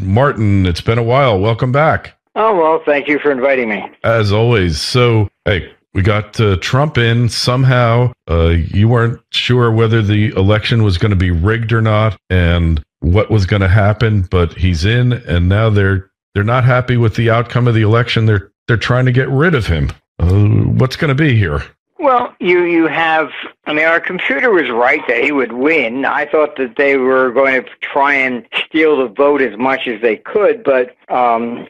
Martin, it's been a while. Welcome back. Oh, well, thank you for inviting me. As always. So, hey, we got Trump in somehow. You weren't sure whether the election was going to be rigged or not and what was going to happen, but he's in, and now they're not happy with the outcome of the election. They're trying to get rid of him. What's going to be here? Well, you have, our computer was right that he would win. I thought that they were going to try and steal the vote as much as they could, but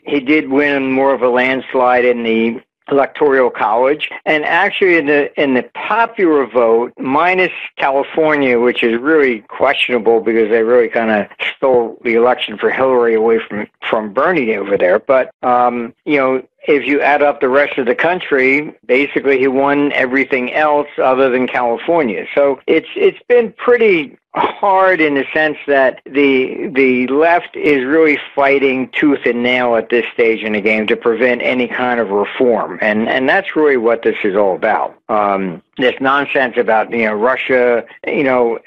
he did win more of a landslide in the Electoral College, and actually in the popular vote, minus California, which is really questionable because they really kind of stole the election for Hillary away from Bernie over there. But if you add up the rest of the country, basically he won everything else other than California. So it's been pretty hard in the sense that the left is really fighting tooth and nail at this stage in the game to prevent any kind of reform, and that's really what this is all about. This nonsense about Russia influencing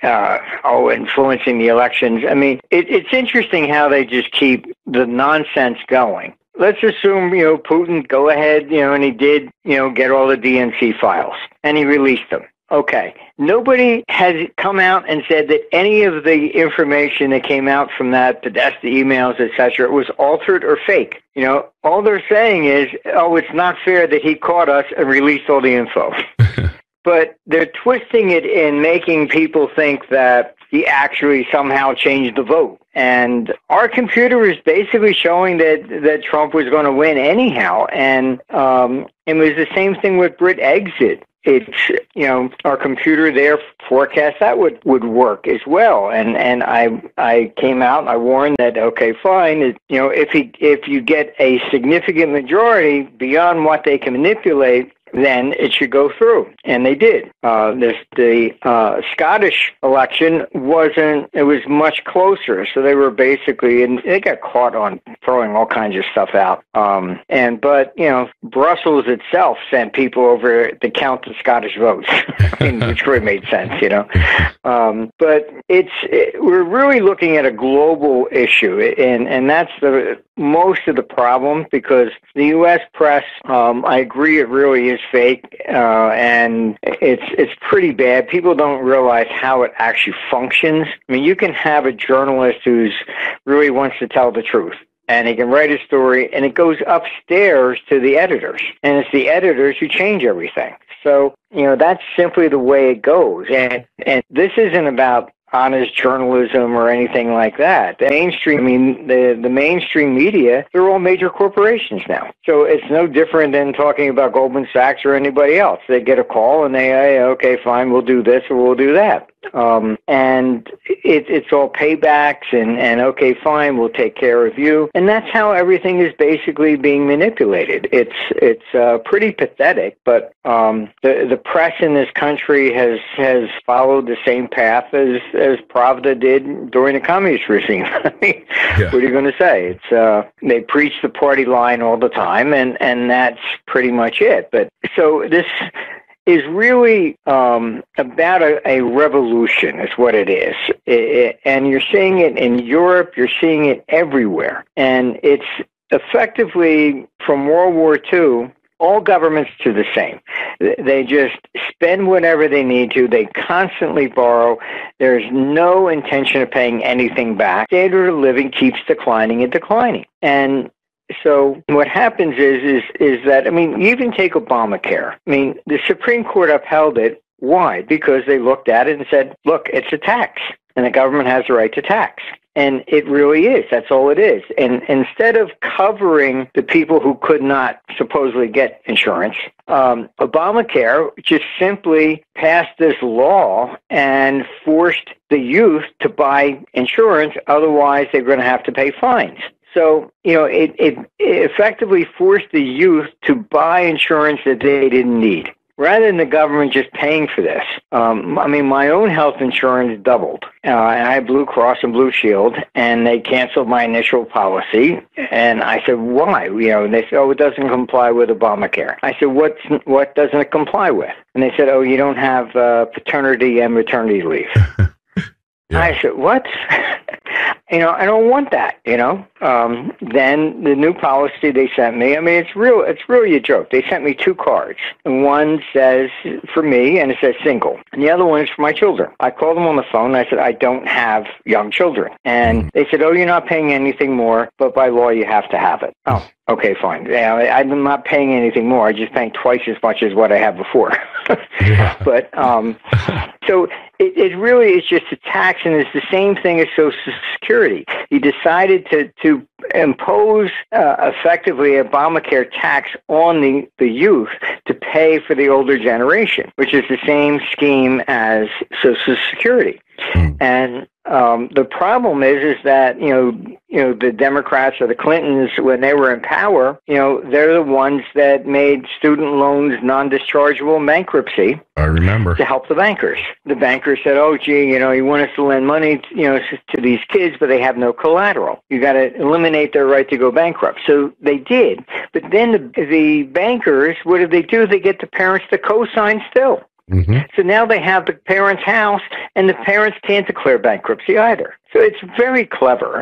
the elections. It's interesting how they just keep the nonsense going. Let's assume, Putin go ahead, and he did, get all the DNC files and he released them. Okay. Nobody has come out and said that any of the information that came out from that, Podesta emails, etc., was altered or fake. All they're saying is, oh, it's not fair that he caught us and released all the info. But they're twisting it and making people think that he actually somehow changed the vote. And our computer is basically showing that Trump was going to win anyhow. And it was the same thing with Brit exit. It's, our computer there forecast that would work as well. And I came out and I warned that, okay, fine. If you get a significant majority beyond what they can manipulate, then it should go through. And they did. The Scottish election it was much closer. So they were basically, and they got caught on throwing all kinds of stuff out. But Brussels itself sent people over to count the Scottish votes, which really made sense, But we're really looking at a global issue. And that's most of the problem, because the U.S. press, I agree, it really is fake, and it's pretty bad. People don't realize how it actually functions. You can have a journalist who's really wants to tell the truth, and he can write a story, and it goes upstairs to the editors, and it's the editors who change everything. So, that's simply the way it goes, and this isn't about honest journalism or anything like that. The mainstream, the mainstream media, they're all major corporations now. So it's no different than talking about Goldman Sachs or anybody else. They get a call and they say, okay, fine, we'll do this or we'll do that. And it's all paybacks and okay, fine, we'll take care of you. And that's how everything is basically being manipulated. It's pretty pathetic, but the press in this country has followed the same path as Pravda did during the communist regime. What are you going to say? They preach the party line all the time, and that's pretty much it. But so this is really about a revolution, is what it is. And you're seeing it in Europe, you're seeing it everywhere. And it's effectively, from World War II, all governments do the same. They just spend whatever they need to. They constantly borrow. There's no intention of paying anything back. Standard of living keeps declining and declining. And so what happens is that, you even take Obamacare. The Supreme Court upheld it. Why? Because they looked at it and said, look, it's a tax, and the government has the right to tax. And it really is. That's all it is. And instead of covering the people who could not supposedly get insurance, Obamacare just simply passed this law and forced the youth to buy insurance. Otherwise, they're going to have to pay fines. So, it effectively forced the youth to buy insurance that they didn't need, rather than the government just paying for this. My own health insurance doubled. And I had Blue Cross and Blue Shield, and they canceled my initial policy. And I said, why? And they said, it doesn't comply with Obamacare. I said, what doesn't it comply with? And they said, you don't have paternity and maternity leave. Yeah. I said, what? I don't want that, Then the new policy they sent me, it's really a joke. They sent me 2 cards. One says for me, and it says single. And the other one is for my children. I called them on the phone, and I said, I don't have young children. And they said, oh, you're not paying anything more, but by law you have to have it. Oh, okay, fine. Yeah, I'm not paying anything more. I'm just paying twice as much as what I had before. But so it really is just a tax, and it's the same thing as Social Security. You decided to impose effectively a Obamacare tax on the youth to pay for the older generation, which is the same scheme as Social Security. And the problem is that the Democrats or the Clintons, when they were in power, they're the ones that made student loans non-dischargeable in bankruptcy. I remember. To help the bankers. The bankers said, "Oh, gee, you want us to lend money, to these kids, but they have no collateral. You got to eliminate their right to go bankrupt." So they did, but then the bankers, what did they do? They get the parents to co-sign still. So now they have the parents' house, and the parents can't declare bankruptcy either. So it's very clever.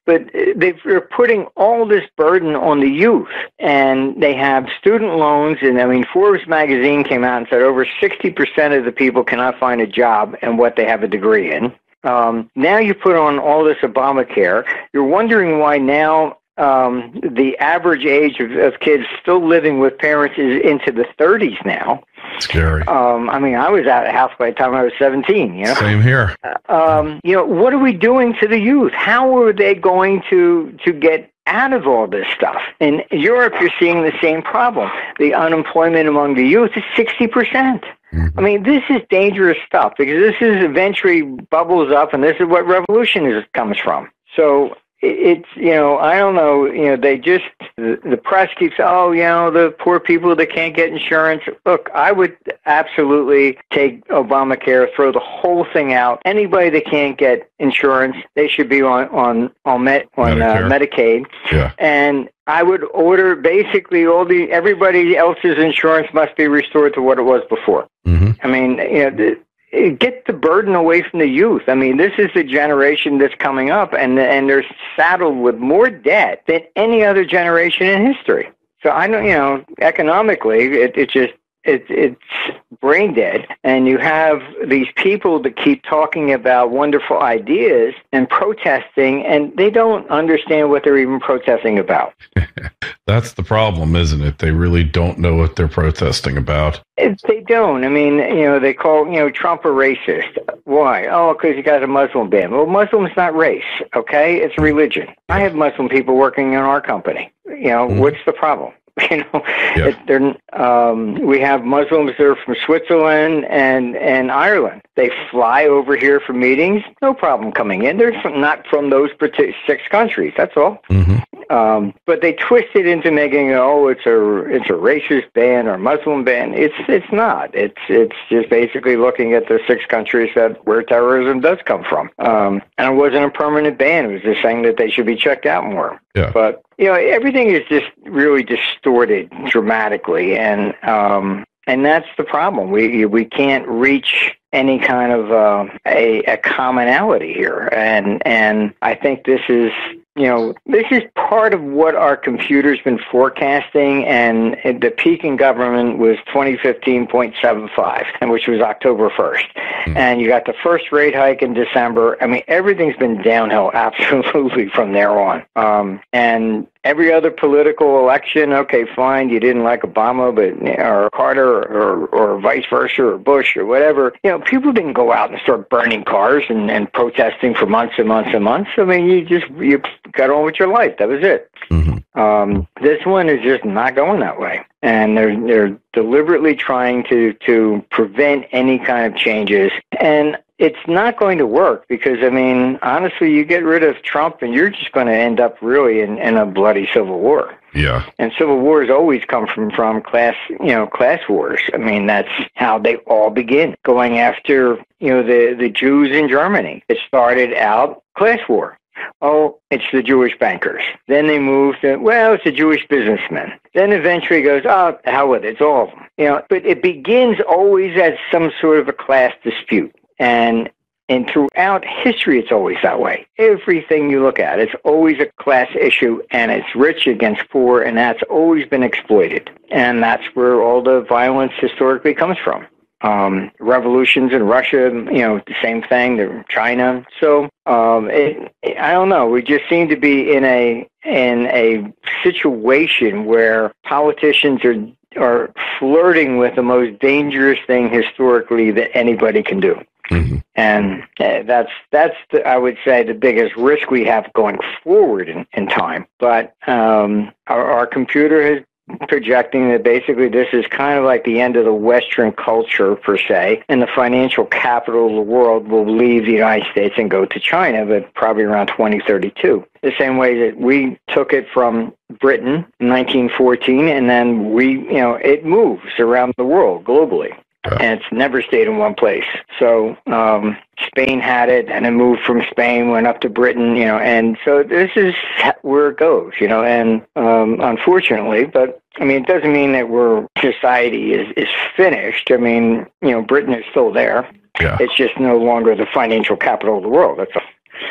But they're putting all this burden on the youth, and they have student loans. And Forbes magazine came out and said over 60% of the people cannot find a job and what they have a degree in. Now you put on all this Obamacare. You're wondering why now the average age of kids still living with parents is into the 30s now. Scary. I was out of the house by the time I was 17, Same here. What are we doing to the youth? How are they going to get out of all this stuff? In Europe, you're seeing the same problem. The unemployment among the youth is 60%. This is dangerous stuff, because this is eventually bubbles up, and this is what revolution comes from. So it's, I don't know, they just, the press keeps, the poor people that can't get insurance. Look, I would absolutely take Obamacare, throw the whole thing out. Anybody that can't get insurance, they should be on Medicaid. Yeah. And I would order basically everybody else's insurance must be restored to what it was before. Get the burden away from the youth. This is the generation that's coming up, and they're saddled with more debt than any other generation in history. So I know, economically, it's brain dead, and you have these people that keep talking about wonderful ideas and protesting, and they don't understand what they're even protesting about. That's the problem, isn't it? They really don't know what they're protesting about. They don't. They call, Trump a racist. Why? Oh, because he got a Muslim ban. Well, Muslim's not race, okay? It's religion. I have Muslim people working in our company. What's the problem? We have Muslims that are from Switzerland and Ireland. They fly over here for meetings, no problem coming in. They're not from those 6 countries. That's all. But they twist it into making it's a racist ban or Muslim ban. It's not. It's just basically looking at the 6 countries where terrorism does come from. And it wasn't a permanent ban. It was just saying that they should be checked out more. Yeah. But everything is just really distorted dramatically, and that's the problem. We can't reach any kind of a commonality here, and I think this is part of what our computer's been forecasting, and the peak in government was 2015.75, which was October 1st. And you got the first rate hike in December. Everything's been downhill absolutely from there on. And every other political election, okay, fine, you didn't like Obama, or Carter, or vice versa, or Bush, or whatever. People didn't go out and start burning cars and protesting for months and months and months. You got on with your life. That was it. This one is just not going that way, and they're deliberately trying to prevent any kind of changes, and it's not going to work because, honestly, you get rid of Trump and you're just going to end up really in a bloody civil war. Yeah. And civil wars always come from class wars. That's how they all begin, going after, the Jews in Germany. It started out class war. Oh, it's the Jewish bankers. Then they moved to, it's the Jewish businessmen. Then eventually it goes, the hell with it, it's all of them. But it begins always as some sort of a class dispute. And And throughout history, it's always that way. Everything you look at, it's always a class issue, and it's rich against poor, and that's always been exploited. And that's where all the violence historically comes from. Revolutions in Russia, the same thing, China. So I don't know. We just seem to be in a situation where politicians are flirting with the most dangerous thing historically that anybody can do. Mm-hmm. And that's I would say the biggest risk we have going forward in time. But our computer is projecting that basically this is kind of like the end of the Western culture per se, and the financial capital of the world will leave the United States and go to China, but probably around 2032. The same way that we took it from Britain in 1914, and then it moves around the world globally. And it's never stayed in one place. So Spain had it, and it moved from Spain, went up to Britain, and so this is where it goes, and unfortunately, but it doesn't mean that society is finished. Britain is still there. Yeah. It's just no longer the financial capital of the world. That's all.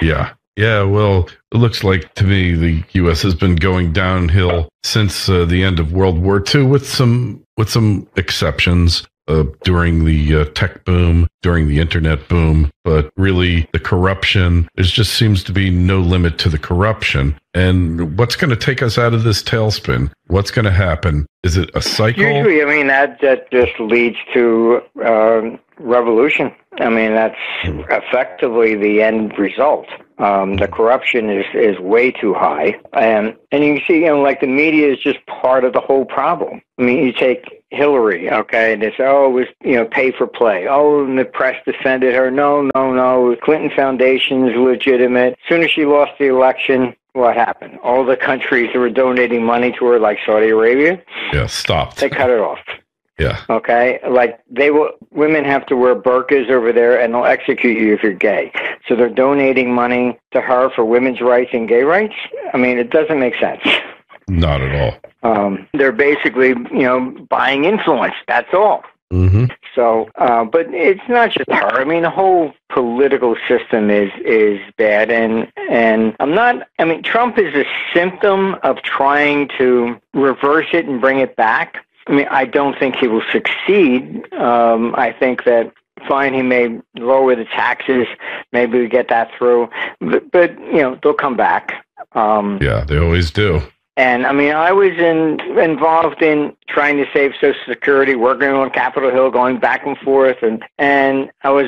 Yeah. Yeah, well, it looks like to me the U.S. has been going downhill since the end of World War II, with some exceptions. During the tech boom, during the internet boom, but really the corruption, there just seems to be no limit to the corruption. And what's going to take us out of this tailspin? What's going to happen? Is it a cycle? Usually, that just leads to revolution. That's effectively the end result. The corruption is way too high. And you can see, like the media is just part of the whole problem. You take Hillary, okay, and they say, it was, pay for play. And the press defended her. No. Clinton Foundation is legitimate. As soon as she lost the election, what happened? All the countries that were donating money to her, like Saudi Arabia, stopped. They cut it off. Yeah. Okay. Like women have to wear burqas over there, and they'll execute you if you're gay. So they're donating money to her for women's rights and gay rights. It doesn't make sense. Not at all. They're basically, buying influence. That's all. Mm-hmm. So, but it's not just her. The whole political system is bad, and Trump is a symptom of trying to reverse it and bring it back. I don't think he will succeed. I think that fine, he may lower the taxes, maybe we get that through, but they'll come back. Yeah, they always do. And I was involved in trying to save Social Security, working on Capitol Hill, going back and forth, and I was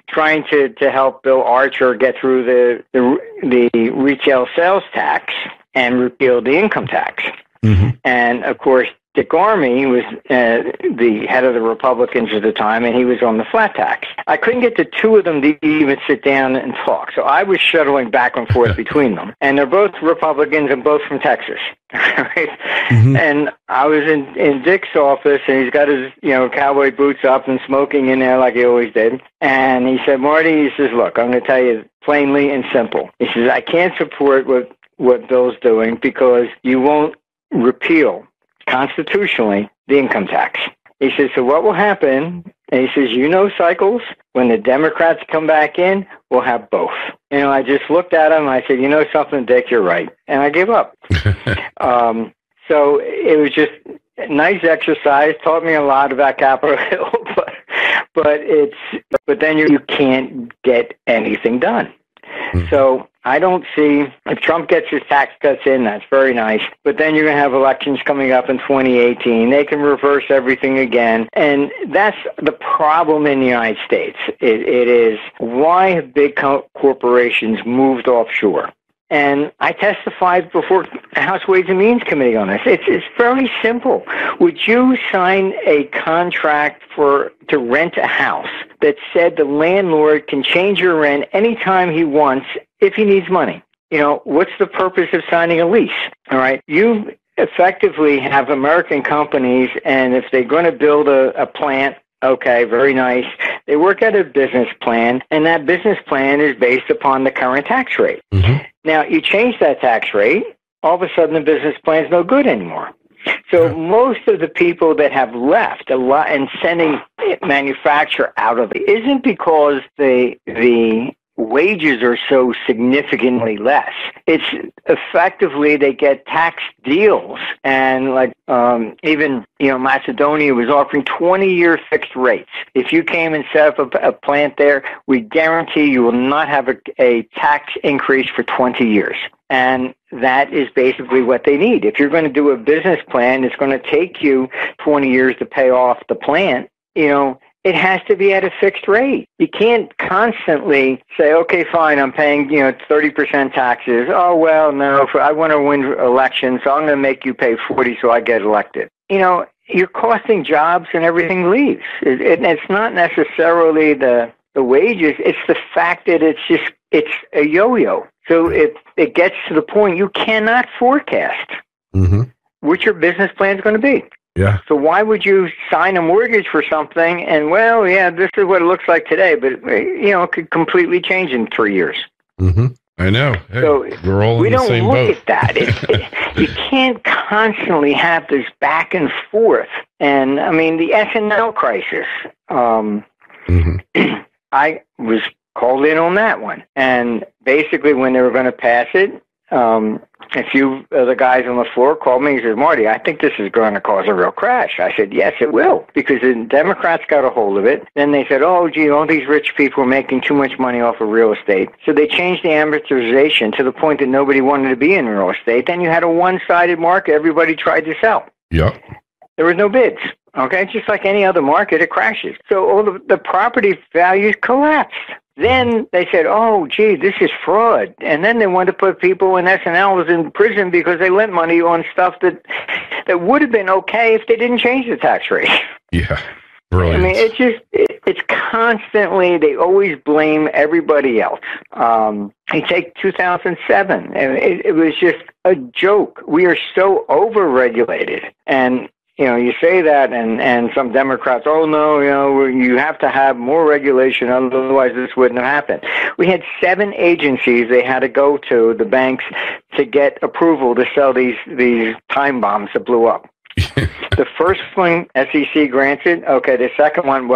trying to help Bill Archer get through the retail sales tax and repeal the income tax. Mm-hmm. And of course, Dick Armey was the head of the Republicans at the time, and he was on the flat tax. I couldn't get the two of them to even sit down and talk, so I was shuttling back and forth between them. And they're both Republicans and both from Texas. Right? Mm-hmm. And I was in Dick's office, and he's got his cowboy boots up and smoking in there like he always did. And he said, Marty, he says, look, I'm going to tell you plainly and simple. He says, I can't support what Bill's doing because you won't repeal constitutionally the income tax. He says, so what will happen? And he says, Cycles, when the Democrats come back in, we'll have both. I just looked at him and I said, something, Dick, you're right. And I gave up. So it was just a nice exercise, taught me a lot about Capitol Hill, but then you can't get anything done. Mm-hmm. So I don't see, if Trump gets his tax cuts in, that's very nice. But then you're going to have elections coming up in 2018. They can reverse everything again. And that's the problem in the United States. It is why have big corporations moved offshore? And I testified before the House Ways and Means Committee on this. It's very simple. Would you sign a contract to rent a house that said the landlord can change your rent anytime he wants if he needs money? What's the purpose of signing a lease? All right. You effectively have American companies, and if they're going to build a plant, okay, very nice. They work out a business plan, and that business plan is based upon the current tax rate. Mm-hmm. Now, you change that tax rate, all of a sudden the business plan is no good anymore. So most of the people that have left a lot and sending manufacture out of it isn't because the wages are so significantly less. It's effectively they get tax deals, and like even Macedonia was offering 20-year fixed rates. If you came and set up a plant there, we guarantee you will not have a tax increase for 20 years. And that is basically what they need. If you're going to do a business plan, it's going to take you 20 years to pay off the plant. It has to be at a fixed rate. You can't constantly say, okay, fine, I'm paying 30% taxes. Oh, well, no, I want to win elections, so I'm going to make you pay 40 so I get elected. You're costing jobs and everything leaves. It's not necessarily the wages. It's the fact that it's a yo-yo. So it gets to the point you cannot forecast what your business plan is going to be. Yeah. So why would you sign a mortgage for something and, well, yeah, this is what it looks like today, but, it could completely change in 3 years. I know. Hey, so we're all in the same boat. We don't look at that. You can't constantly have this back and forth. And, I mean, the S&L crisis, I was called in on that one. And basically when they were going to pass it, a few of the guys on the floor called me and said, Marty, I think this is going to cause a real crash. I said, yes, it will, because the Democrats got a hold of it. Then they said, oh, gee, all these rich people are making too much money off of real estate. So they changed the amortization to the point that nobody wanted to be in real estate. Then you had a one-sided market. Everybody tried to sell. Yep. There was no bids. Okay, just like any other market, it crashes. So all the property values collapsed. Then they said, oh, gee, this is fraud. And then they wanted to put people in S&Ls in prison because they lent money on stuff that would have been okay if they didn't change the tax rate. Yeah, brilliant. I mean, it's constantly, they always blame everybody else. You take 2007, and it was just a joke. We are so over-regulated. And you say that, and some Democrats, oh, no, you have to have more regulation, otherwise this wouldn't have happened. We had 7 agencies they had to go to, the banks, to get approval to sell these time bombs that blew up. The first one, SEC granted. Okay, the second one,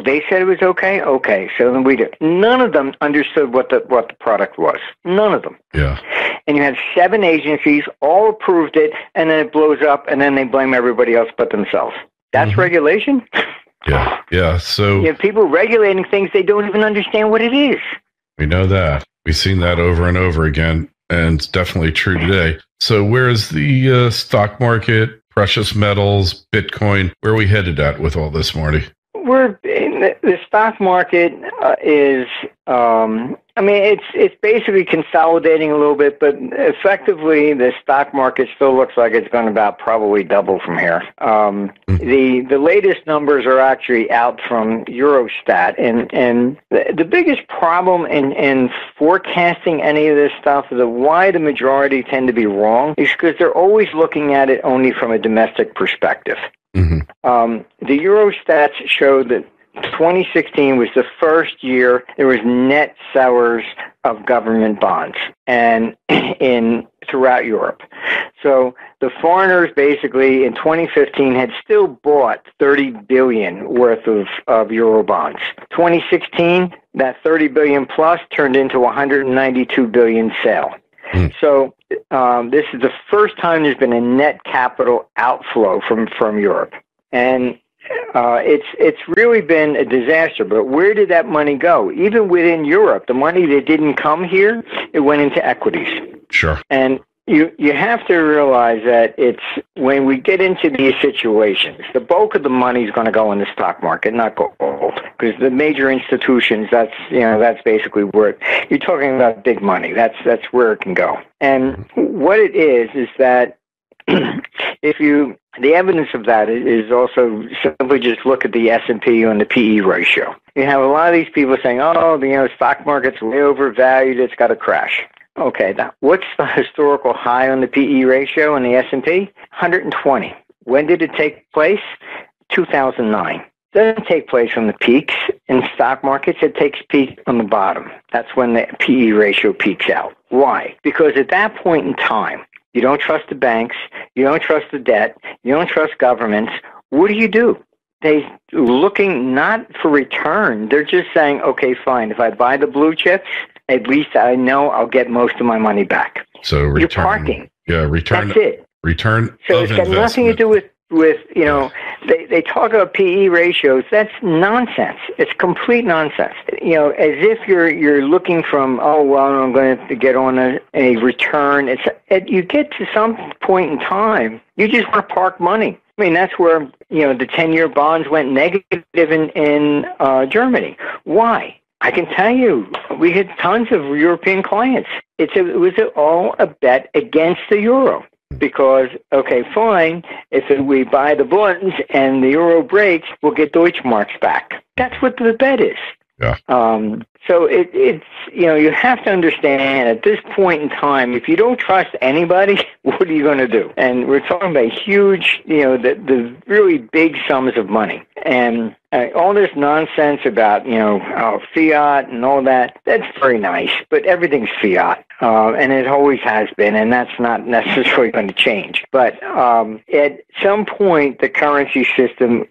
they said it was okay? Okay, so then we did. None of them understood what the product was. None of them. Yeah. And you had 7 agencies, all approved it, and then it blows up, and then they blame everybody else but themselves. That's regulation? Yeah. So you have people regulating things they don't even understand what it is. We know that. We've seen that over and over again, and it's definitely true today. So where's the stock market, precious metals, Bitcoin? Where are we headed at with all this, Marty? We're in the stock market is, it's basically consolidating a little bit, but effectively the stock market still looks like it's going to about probably double from here. The latest numbers are actually out from Eurostat, and the biggest problem in forecasting any of this stuff, why the majority tend to be wrong, is because they're always looking at it only from a domestic perspective. The Eurostats showed that 2016 was the first year there was net sellers of government bonds and throughout Europe. So the foreigners basically in 2015 had still bought 30 billion worth of euro bonds. 2016, that 30 billion plus turned into 192 billion sale. So this is the first time there's been a net capital outflow from Europe. And it's really been a disaster. But where did that money go? Even within Europe, the money that didn't come here, it went into equities. Sure. And you have to realize that it's when we get into these situations, the bulk of the money is going to go in the stock market, not gold, because the major institutions, that's basically where you're talking about big money. That's where it can go. And what it is that the evidence of that is also simply just look at the S&P and the PE ratio. You have a lot of these people saying, oh, the stock market's way overvalued, it's got to crash. Okay, now what's the historical high on the PE ratio in the S&P? 120. When did it take place? 2009. It doesn't take place on the peaks in stock markets. It takes peak on the bottom. That's when the PE ratio peaks out. Why? Because at that point in time, You don't trust the banks. You don't trust the debt. You don't trust governments. What do? They're looking not for return. They're just saying, okay, fine. If I buy the blue chips, at least I know I'll get most of my money back. So return. You're parking. Yeah, return. That's it. Return. So it's got nothing to do with they talk about PE ratios. That's nonsense. It's complete nonsense. As if you're looking from, oh, well, I'm going to get on a return. You get to some point in time, you just want to park money. I mean, that's where, the 10-year bonds went negative in Germany. Why? I can tell you, we had tons of European clients. It was all a bet against the euro. Because, okay, fine, if we buy the bonds and the euro breaks, we'll get Deutschmarks back. That's what the bet is. Yeah. So it's you have to understand at this point in time, if you don't trust anybody, what are you going to do? And we're talking about huge, the really big sums of money. And all this nonsense about, fiat and all that, that's very nice, but everything's fiat. And it always has been, and that's not necessarily going to change. But at some point, the currency system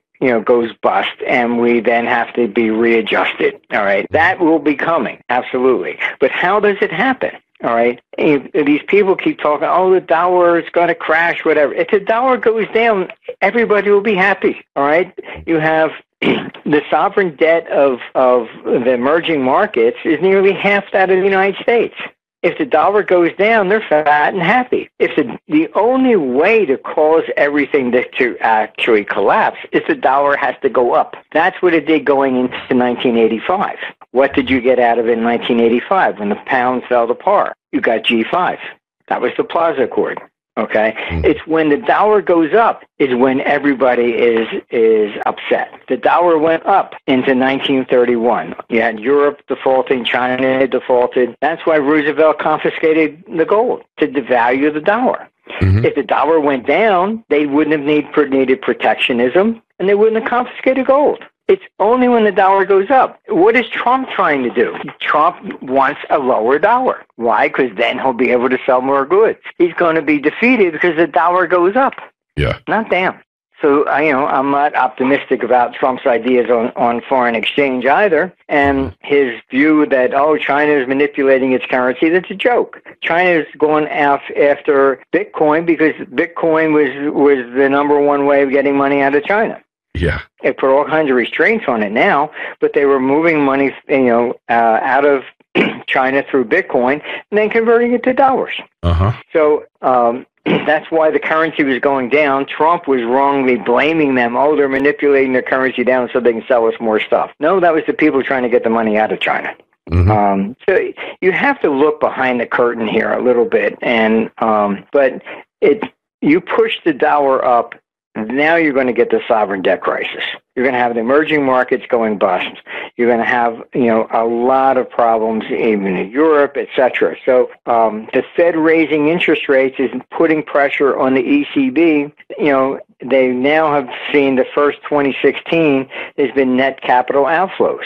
goes bust, and we then have to be readjusted. All right. That will be coming. Absolutely. But how does it happen? All right. These people keep talking, oh, the dollar is going to crash, whatever. If the dollar goes down, everybody will be happy. All right. You have the sovereign debt of the emerging markets is nearly half that of the United States. If the dollar goes down, they're fat and happy. If the only way to cause everything to actually collapse is the dollar has to go up. That's what it did going into 1985. What did you get out of it in 1985 when the pound fell to par? You got G5. That was the Plaza Accord. Okay, It's when the dollar goes up is when everybody is upset. The dollar went up into 1931. You had Europe defaulting, China defaulted. That's why Roosevelt confiscated the gold to devalue the dollar. Mm-hmm. If the dollar went down, they wouldn't have needed protectionism, and they wouldn't have confiscated gold. It's only when the dollar goes up. What is Trump trying to do? Trump wants a lower dollar. Why? Because then he'll be able to sell more goods. He's going to be defeated because the dollar goes up. Yeah. Not down. So, I'm not optimistic about Trump's ideas on foreign exchange either. And his view that, China is manipulating its currency, that's a joke. China is going after Bitcoin because Bitcoin was the number one way of getting money out of China. Yeah. They put all kinds of restraints on it now, but they were moving money, out of China through Bitcoin and then converting it to dollars. Uh-huh. So that's why the currency was going down. Trump was wrongly blaming them. Oh, they're manipulating their currency down so they can sell us more stuff. No, that was the people trying to get the money out of China. Mm-hmm. So you have to look behind the curtain here a little bit, and but you push the dollar up. Now you're going to get the sovereign debt crisis. You're going to have the emerging markets going bust. You're going to have, a lot of problems even in Europe, et cetera. So the Fed raising interest rates is putting pressure on the ECB. They now have seen the first 2016 has been net capital outflows.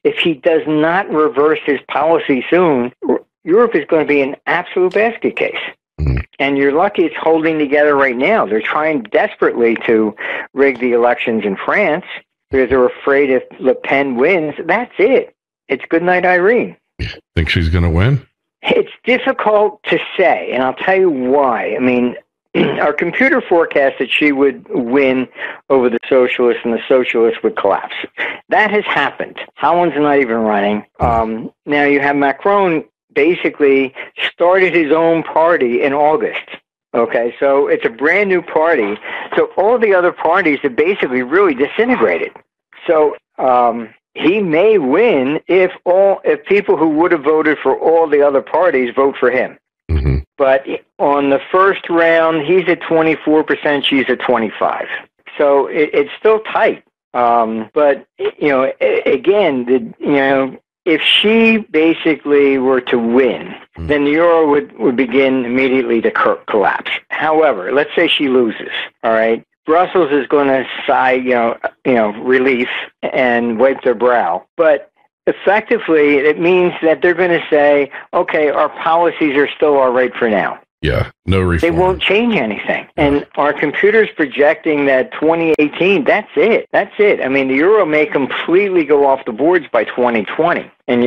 If he does not reverse his policy soon, Europe is going to be an absolute basket case. And you're lucky it's holding together right now. They're trying desperately to rig the elections in France because they're afraid if Le Pen wins, that's it. It's good night, Irene. Think she's going to win? It's difficult to say, and I'll tell you why. I mean, our computer forecast that she would win over the socialists and the socialists would collapse. That has happened. Holland's not even running. Now you have Macron basically started his own party in August. Okay, so it's a brand new party. So all the other parties have basically really disintegrated. So he may win if people who would have voted for all the other parties vote for him. Mm-hmm. But on the first round, he's at 24%, she's at 25%. So it's still tight. But again, if she basically were to win, then the euro would begin immediately to collapse. However, let's say she loses, all right? Brussels is going to sigh, relief and wipe their brow. But effectively, it means that they're going to say, okay, our policies are still all right for now. Yeah, no reform. They won't change anything. And our computer's projecting that 2018, that's it. That's it. I mean, the euro may completely go off the boards by 2020. And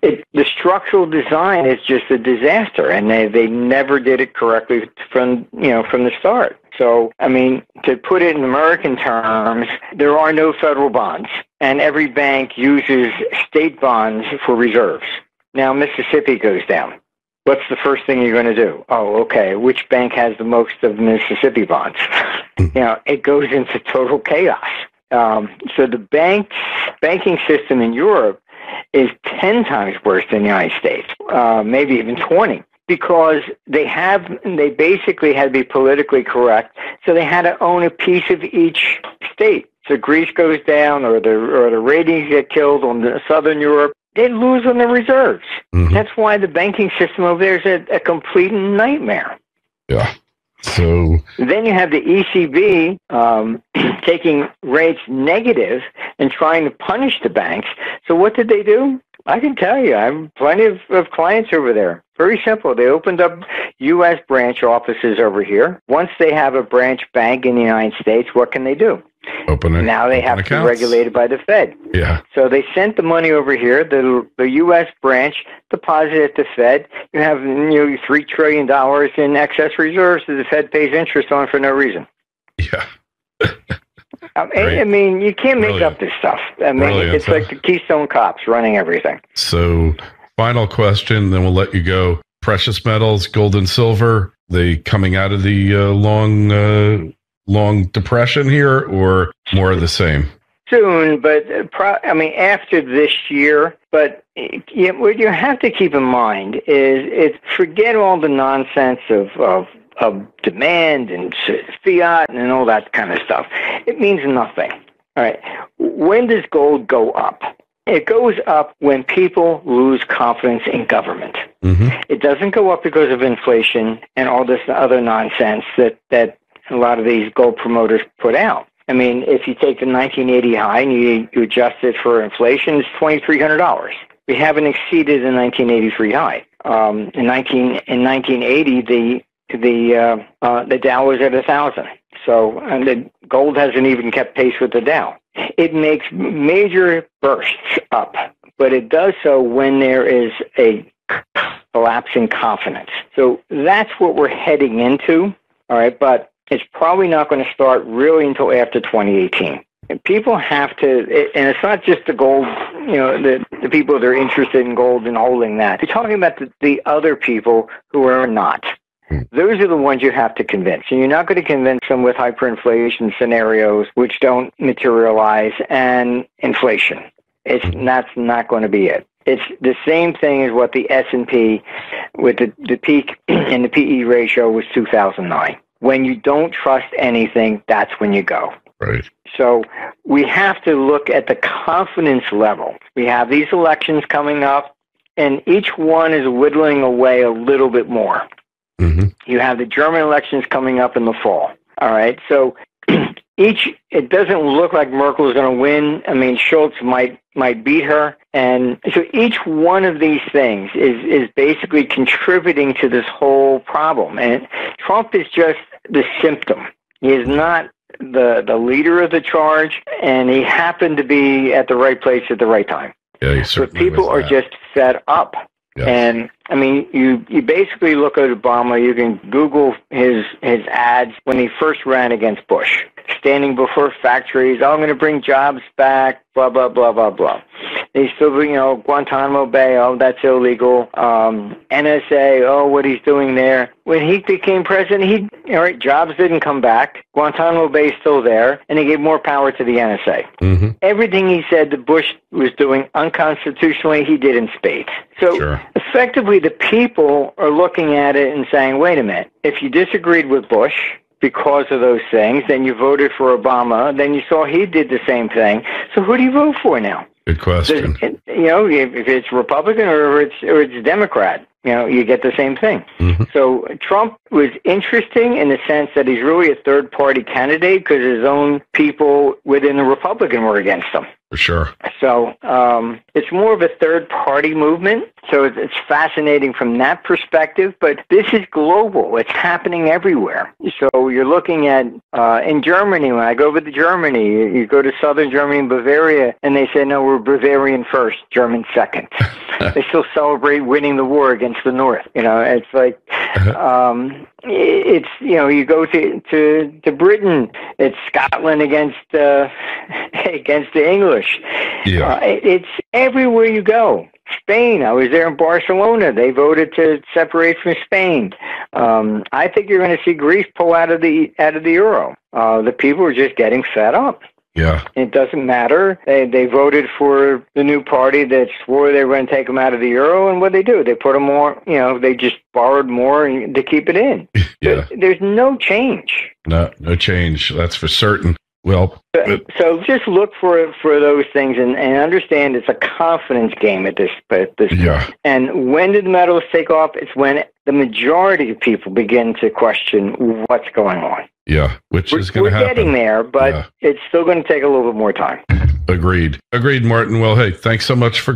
the structural design is just a disaster, and they never did it correctly from the start. So, I mean, to put it in American terms, there are no federal bonds, and every bank uses state bonds for reserves. Now, Mississippi goes down. What's the first thing you're going to do? Oh, okay, which bank has the most of Mississippi bonds? It goes into total chaos. So the banking system in Europe is 10 times worse than the United States, maybe even 20, because they basically had to be politically correct, so they had to own a piece of each state. So Greece goes down, or the ratings get killed on the Southern Europe. They lose on the reserves. Mm-hmm. That's why the banking system over there is a complete nightmare. Yeah. So then you have the ECB taking rates negative and trying to punish the banks. So what did they do? I can tell you, I have plenty of clients over there. Very simple. They opened up U.S. branch offices over here. Once they have a branch bank in the United States, what can they do? Now they have to be regulated by the Fed. Yeah. So they sent the money over here. The U.S. branch deposited at the Fed. You have $3 trillion in excess reserves that the Fed pays interest on for no reason. Yeah. I mean, you can't make up this stuff. I mean, it's like the Keystone Cops running everything. So, final question, then we'll let you go. Precious metals, gold and silver, they coming out of the long depression here, or more of the same? Soon, but after this year. But what you have to keep in mind is forget all the nonsense of demand and fiat and all that kind of stuff. It means nothing. All right. When does gold go up? It goes up when people lose confidence in government. Mm-hmm. It doesn't go up because of inflation and all this other nonsense that a lot of these gold promoters put out. I mean, if you take the 1980 high and you adjust it for inflation, it's $2,300. We haven't exceeded the 1983 high. In 1980, the Dow was at 1,000. So, and the gold hasn't even kept pace with the Dow. It makes major bursts up, but it does so when there is a collapse in confidence. So that's what we're heading into. All right, but it's probably not going to start really until after 2018. And people have to, and it's not just the gold, the people that are interested in gold and holding that. You're talking about the other people who are not. Those are the ones you have to convince. And you're not going to convince them with hyperinflation scenarios, which don't materialize, and inflation. That's not going to be it. It's the same thing as what the S&P, with the peak in the PE ratio was 2009. When you don't trust anything, that's when you go. Right. So we have to look at the confidence level. We have these elections coming up, and each one is whittling away a little bit more. Mm-hmm. You have the German elections coming up in the fall. All right. So it doesn't look like Merkel is going to win. I mean, Schultz might beat her. And so each one of these things is basically contributing to this whole problem. And Trump is just the symptom. He is not the leader of the charge, and he happened to be at the right place at the right time. Yeah, but people are just fed up. Yes. And I mean, you basically look at Obama. You can Google his ads when he first ran against Bush, standing before factories. Oh, I'm going to bring jobs back. Blah blah blah blah blah. They still, Guantanamo Bay. Oh, that's illegal. NSA. Oh, what he's doing there. When he became president, jobs didn't come back. Guantanamo Bay is still there, and he gave more power to the NSA. Mm-hmm. Everything he said that Bush was doing unconstitutionally, he did in spades. So effectively, the people are looking at it and saying, wait a minute, if you disagreed with Bush because of those things, then you voted for Obama, then you saw he did the same thing. So who do you vote for now? Good question. If it's Republican or it's Democrat, you get the same thing. Mm-hmm. So Trump was interesting in the sense that he's really a third-party candidate because his own people within the Republican were against him. For sure. So it's more of a third-party movement. So it's fascinating from that perspective. But this is global. It's happening everywhere. So you're looking at in Germany. When I go over to Germany, you go to southern Germany and Bavaria, and they say, no, we're Bavarian first, German second. They still celebrate winning the war against the North. It's like it's you go to Britain, it's Scotland against against the English. Yeah. It's everywhere you go. Spain, I was there in Barcelona. They voted to separate from Spain. I think you're going to see Greece pull out of the euro. The people are just getting fed up. Yeah. It doesn't matter. They voted for the new party that swore they were going to take them out of the euro, and what they do? They put them more, they just borrowed more to keep it in. Yeah. There's no change. No change. That's for certain. Well, so just look for those things and understand it's a confidence game at this yeah. point. And when did the medals take off? It's when the majority of people begin to question what's going on. Yeah, which is going to happen. We're getting there, but it's still going to take a little bit more time. Agreed, Martin. Well, hey, thanks so much for